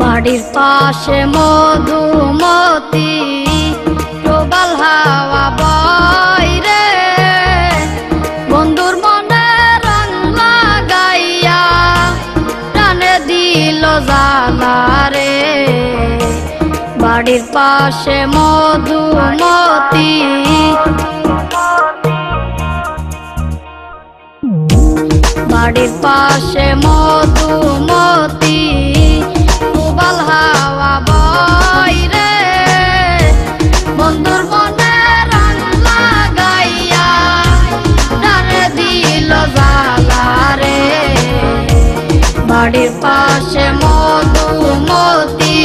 বাড়ির পাশে মধুমতি প্রবাল হাওয়া বয় রে, বন্ধুর মনে রং লাগাইয়া প্রাণে দিল জ্বালা রে। বাড়ির পাশে মধুমতি বাড়ির পাশে মধুমতি প্রবাল হাওয়া বয় রে, বন্ধুর মনে রং লাগাইয়া প্রাণে দিল জ্বালা রে। বাড়ির পাশে মধুমতি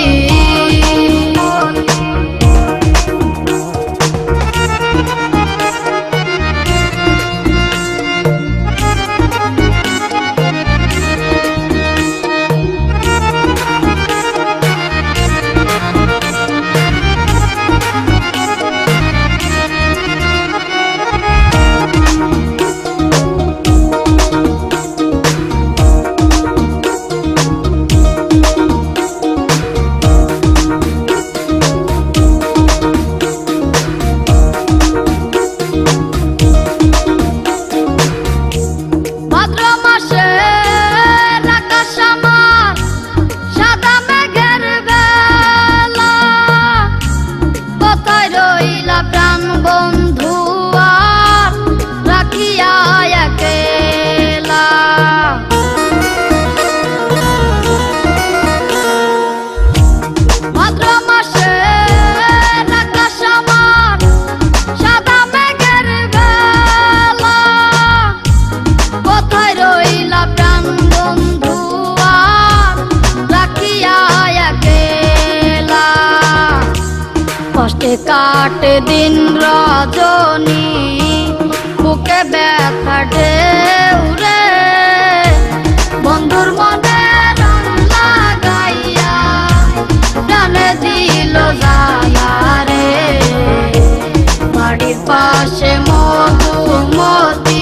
কষ্টে কাটে দিন রজনী, বুকে ব্যথা ঢেউ রে, বন্ধুর মনে রং লাগাইয়া প্রাণে দিল জ্বালা রে। বাড়ির পাশে মধুমতি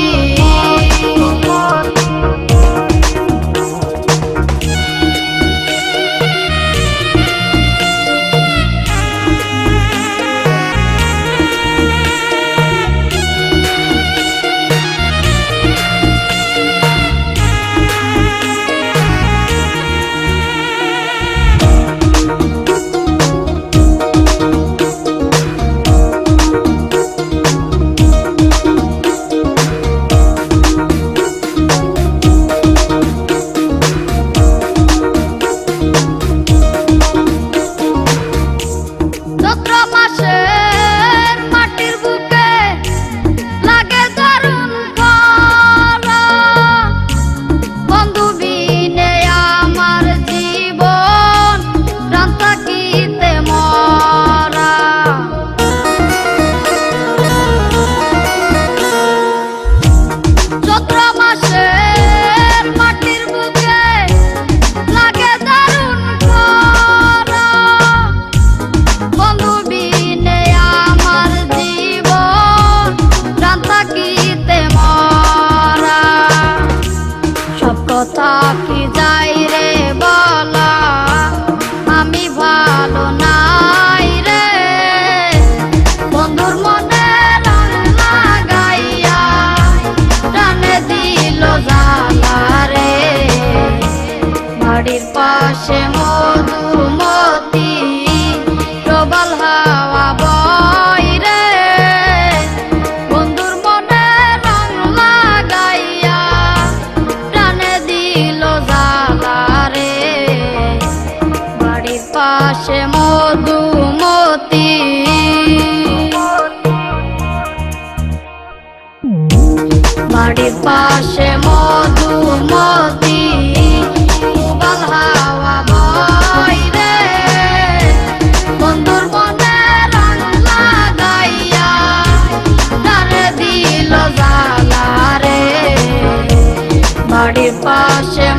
কথা কি যাই রে বলা, আমি ভালো নাই রে, বন্ধুর মনে রং লাগাইয়া প্রাণে দিল জ্বালা রে। বাড়ির পাশে মধুমতি প্রবাল হাওয়া বয় রে, বন্ধুর মনে রং লাগাইয়া প্রাণে দিল জ্বালা রে। বাড়ির পাশে মধুমতি বাড়ির পাশে বাড়ির পাশে